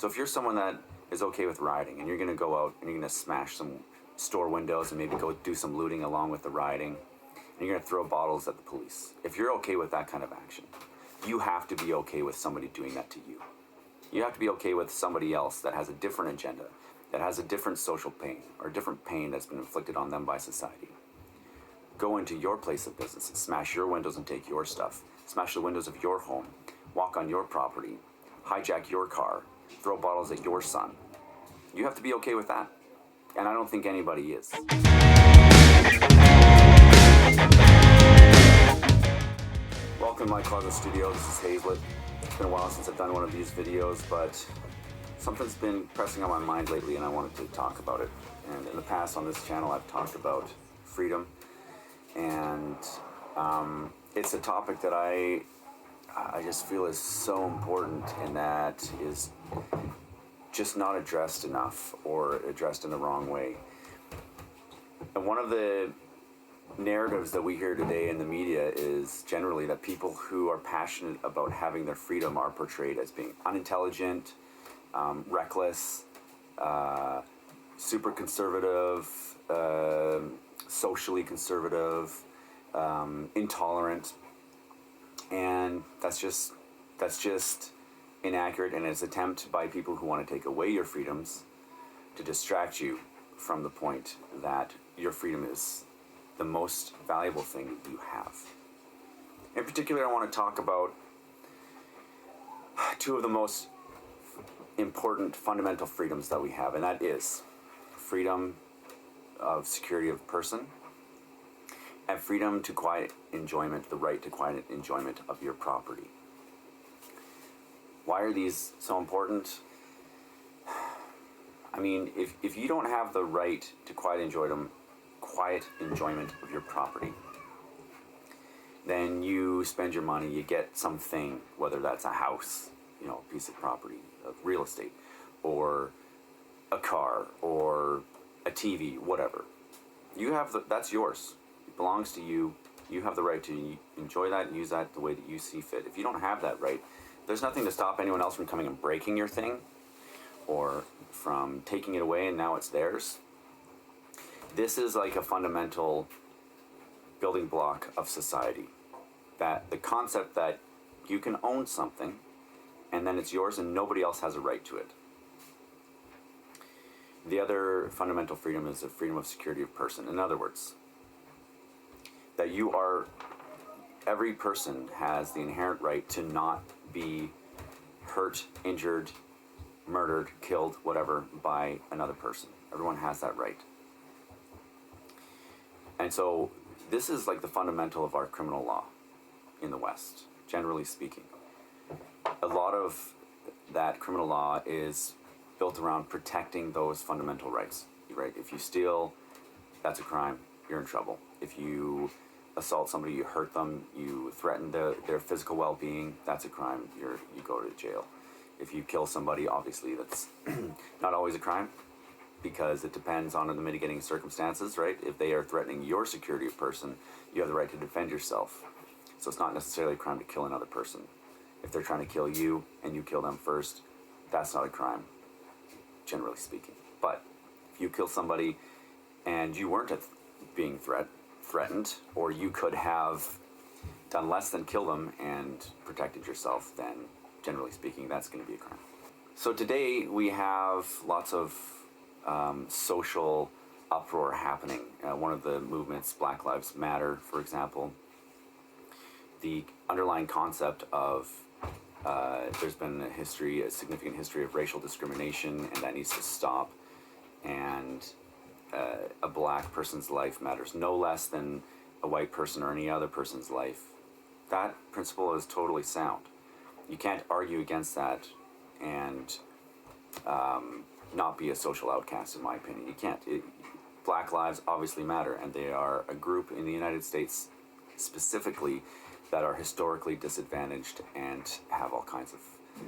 So if you're someone that is okay with rioting and you're going to go out and you're going to smash some store windows and maybe go do some looting along with the rioting, and you're going to throw bottles at the police, if you're okay with that kind of action, you have to be okay with somebody doing that to you. You have to be okay with somebody else that has a different agenda, that has a different social pain or different pain that's been inflicted on them by society. Go into your place of business, smash your windows and take your stuff, smash the windows of your home, walk on your property, hijack your car, throw bottles at your son. You have to be okay with that. And I don't think anybody is. Welcome to my closet studio. This is HAZLETT. It's been a while since I've done one of these videos, but something's been pressing on my mind lately and I wanted to talk about it. And in the past on this channel I've talked about freedom, and it's a topic that I just feel is so important, and that is just not addressed enough or addressed in the wrong way. And one of the narratives that we hear today in the media is generally that people who are passionate about having their freedom are portrayed as being unintelligent, reckless, super conservative, socially conservative, intolerant, and that's just inaccurate, and it's an attempt by people who want to take away your freedoms to distract you from the point that your freedom is the most valuable thing you have. In particular, I want to talk about two of the most important fundamental freedoms that we have, and that is freedom of security of person and freedom to quiet enjoyment, the right to quiet enjoyment of your property. Why are these so important? I mean, if you don't have the right to quiet enjoyment of your property, then you spend your money, you get something, whether that's a house, a piece of property, of real estate, or a car, or a TV, whatever. You have that's yours. It belongs to you. You have the right to enjoy that and use that the way that you see fit. If you don't have that right, there's nothing to stop anyone else from coming and breaking your thing or from taking it away and now it's theirs. This is like a fundamental building block of society. That the concept that you can own something and then it's yours and nobody else has a right to it. The other fundamental freedom is the freedom of security of person. In other words, that every person has the inherent right to not be hurt, injured, murdered, killed, whatever, by another person. Everyone has that right. And so this is like the fundamental of our criminal law in the West, generally speaking. A lot of that criminal law is built around protecting those fundamental rights, right? If you steal, that's a crime, you're in trouble. If you assault somebody, you hurt them, you threaten their physical well-being, that's a crime, you go to jail. If you kill somebody, obviously that's not always a crime, because it depends on the mitigating circumstances, right? If they are threatening your security of person, you have the right to defend yourself. So it's not necessarily a crime to kill another person. If they're trying to kill you and you kill them first, that's not a crime, generally speaking. But if you kill somebody and you weren't being threatened, or you could have done less than kill them and protected yourself, then generally speaking, that's going to be a crime. So today we have lots of social uproar happening. One of the movements, Black Lives Matter, for example, the underlying concept of there's been a significant history of racial discrimination, and that needs to stop, and a black person's life matters no less than a white person or any other person's life. That principle is totally sound. You can't argue against that and not be a social outcast, in my opinion. You can't. Black lives obviously matter, and they are a group in the United States specifically that are historically disadvantaged and have all kinds of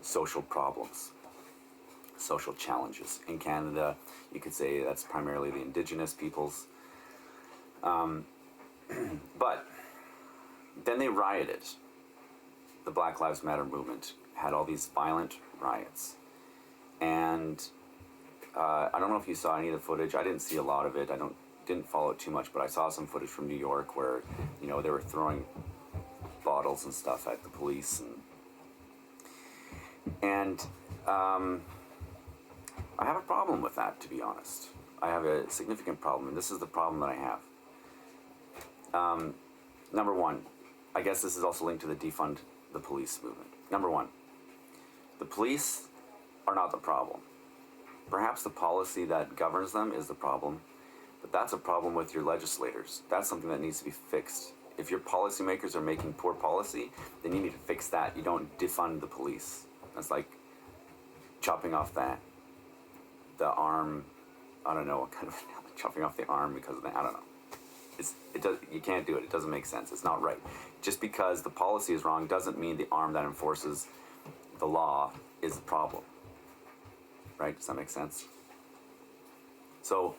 social problems, social challenges. In Canada, you could say that's primarily the Indigenous peoples. But then they rioted. The Black Lives Matter movement had all these violent riots. And I don't know if you saw any of the footage. I didn't see a lot of it. Didn't follow it too much, but I saw some footage from New York where, they were throwing bottles and stuff at the police, and I have a problem with that, to be honest. I have a significant problem, and this is the problem that I have. Number one, I guess this is also linked to the defund the police movement. Number one, the police are not the problem. Perhaps the policy that governs them is the problem, but that's a problem with your legislators. That's something that needs to be fixed. If your policymakers are making poor policy, then you need to fix that. You don't defund the police. That's like chopping off the arm. I don't know what kind of chopping off the arm because of that. I don't know. You can't do it. It doesn't make sense. It's not right. Just because the policy is wrong doesn't mean the arm that enforces the law is the problem. Right? Does that make sense? So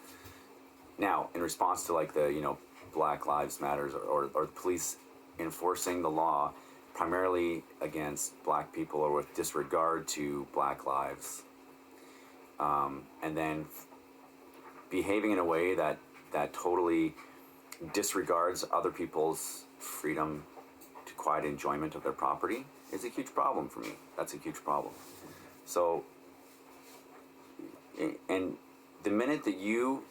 now, in response to like the Black Lives Matters or the police enforcing the law primarily against black people or with disregard to black lives, and then behaving in a way that totally disregards other people's freedom to quiet enjoyment of their property is a huge problem for me. That's a huge problem. So, and the minute that you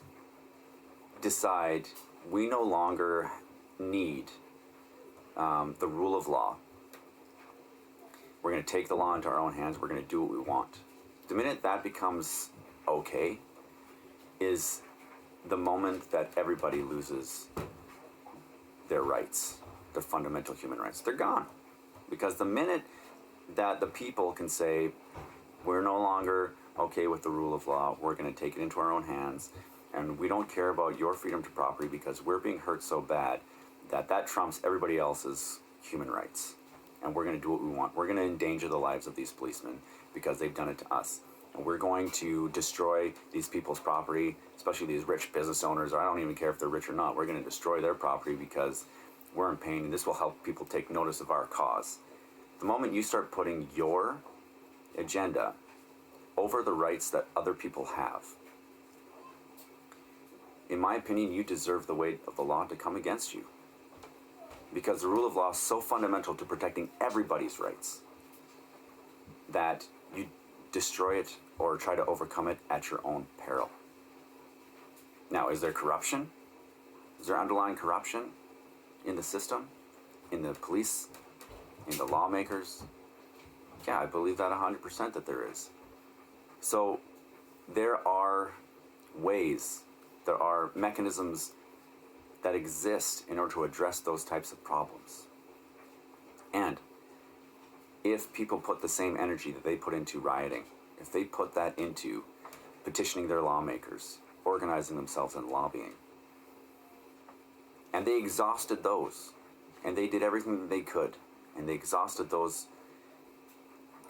decide we no longer need the rule of law, we're going to take the law into our own hands, we're going to do what we want. The minute that becomes okay is the moment that everybody loses their rights, their fundamental human rights. They're gone. Because the minute that the people can say, we're no longer okay with the rule of law, we're going to take it into our own hands, and we don't care about your freedom to property because we're being hurt so bad that trumps everybody else's human rights. And we're going to do what we want. We're going to endanger the lives of these policemen because they've done it to us. And we're going to destroy these people's property, especially these rich business owners, or I don't even care if they're rich or not. We're going to destroy their property because we're in pain, and this will help people take notice of our cause. The moment you start putting your agenda over the rights that other people have, in my opinion, you deserve the weight of the law to come against you. Because the rule of law is so fundamental to protecting everybody's rights that you destroy it or try to overcome it at your own peril. Now, is there corruption? Is there underlying corruption in the system, in the police, in the lawmakers? Yeah, I believe that 100% that there is. So there are ways, there are mechanisms that exist in order to address those types of problems. And if people put the same energy that they put into rioting, if they put that into petitioning their lawmakers, organizing themselves and lobbying, and they exhausted those, and they did everything that they could, and they exhausted those,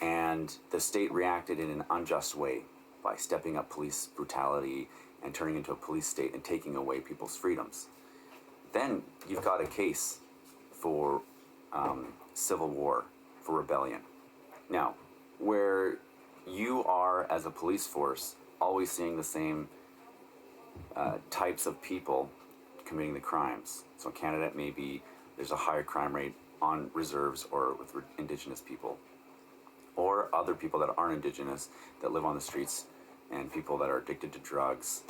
and the state reacted in an unjust way by stepping up police brutality and turning into a police state and taking away people's freedoms, then you've got a case for civil war, for rebellion. Now, where you are as a police force always seeing the same types of people committing the crimes. So in Canada, maybe there's a higher crime rate on reserves or with Indigenous people, or other people that aren't Indigenous that live on the streets, and people that are addicted to drugs.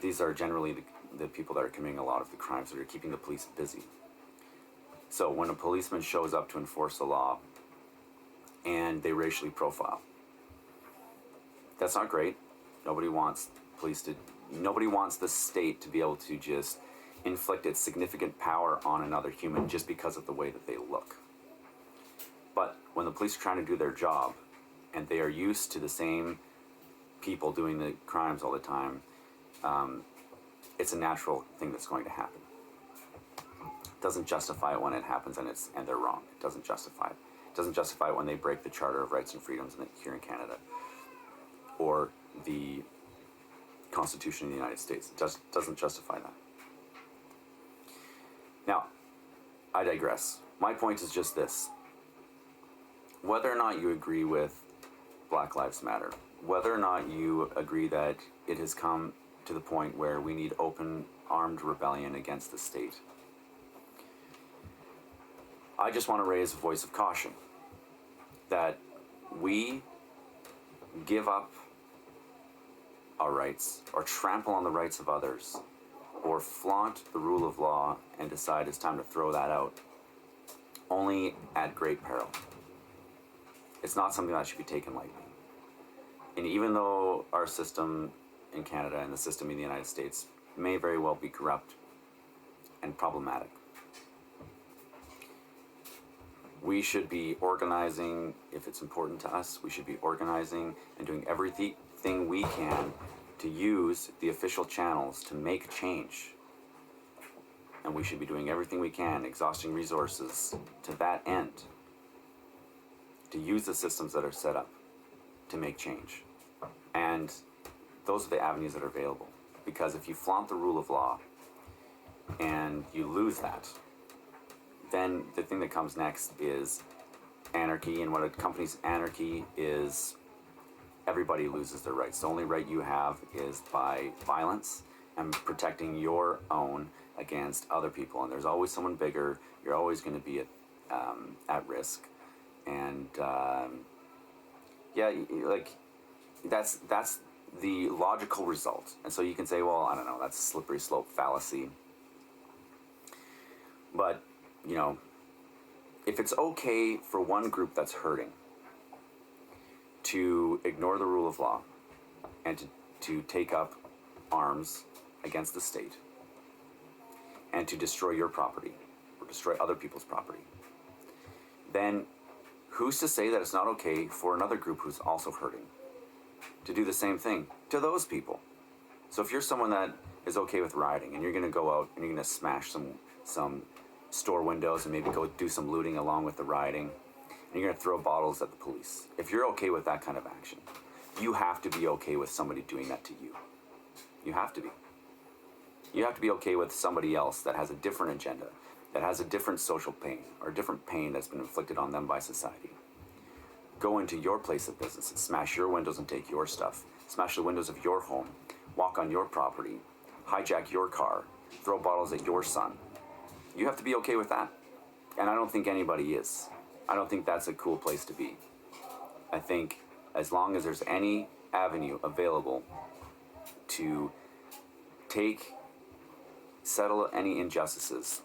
These are generally the people that are committing a lot of the crimes that are keeping the police busy. So when a policeman shows up to enforce the law and they racially profile, that's not great. Nobody wants the state to be able to just inflict its significant power on another human just because of the way that they look. But when the police are trying to do their job and they are used to the same people doing the crimes all the time, it's a natural thing that's going to happen. It doesn't justify it when it happens and they're wrong. It doesn't justify it. It doesn't justify it when they break the Charter of Rights and Freedoms here in Canada, or the Constitution of the United States. It just doesn't justify that. Now, I digress. My point is just this. Whether or not you agree with Black Lives Matter, whether or not you agree that it has come to the point where we need open armed rebellion against the state, I just want to raise a voice of caution that we give up our rights or trample on the rights of others or flaunt the rule of law and decide it's time to throw that out only at great peril. It's not something that should be taken lightly. And even though our system in Canada and the system in the United States may very well be corrupt and problematic, we should be organizing. If it's important to us, we should be organizing and doing everything we can to use the official channels to make change. And we should be doing everything we can, exhausting resources to that end, to use the systems that are set up to make change. And those are the avenues that are available. Because if you flaunt the rule of law and you lose that, then the thing that comes next is anarchy. And what accompanies anarchy is everybody loses their rights. The only right you have is by violence and protecting your own against other people. And there's always someone bigger. You're always going to be at risk. And that's the logical result. And so you can say, well, I don't know, that's a slippery slope fallacy. But, you know, if it's okay for one group that's hurting to ignore the rule of law and to take up arms against the state and to destroy your property or destroy other people's property, then who's to say that it's not okay for another group who's also hurting to do the same thing to those people? So if you're someone that is okay with rioting and you're going to go out and you're going to smash some store windows and maybe go do some looting along with the rioting, and you're going to throw bottles at the police, if you're okay with that kind of action, you have to be okay with somebody doing that to you. You have to be. You have to be okay with somebody else that has a different agenda, that has a different social pain or a different pain that's been inflicted on them by society. Go into your place of business and smash your windows and take your stuff. Smash the windows of your home. Walk on your property. Hijack your car. Throw bottles at your son. You have to be okay with that. And I don't think anybody is. I don't think that's a cool place to be. I think as long as there's any avenue available to settle any injustices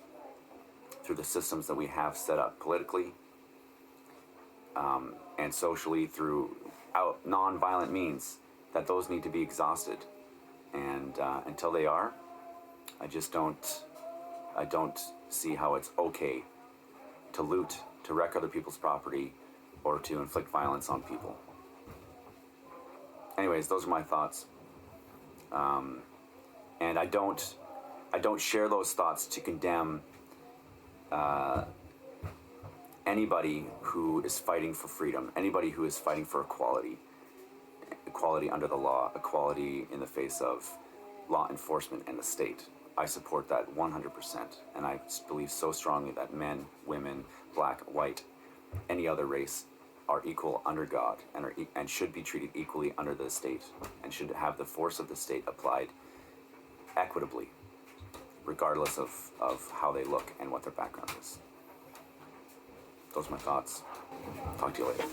through the systems that we have set up politically and socially through non-violent means, that those need to be exhausted. And until they are, I don't see how it's okay to loot, to wreck other people's property, or to inflict violence on people. Anyways, those are my thoughts. And I don't share those thoughts to condemn anybody who is fighting for freedom, anybody who is fighting for equality under the law, equality in the face of law enforcement and the state. I support that 100%, and I believe so strongly that men, women, black, white, any other race are equal under God and should be treated equally under the state and should have the force of the state applied equitably, regardless of how they look and what their background is. Those are my thoughts. Talk to you later.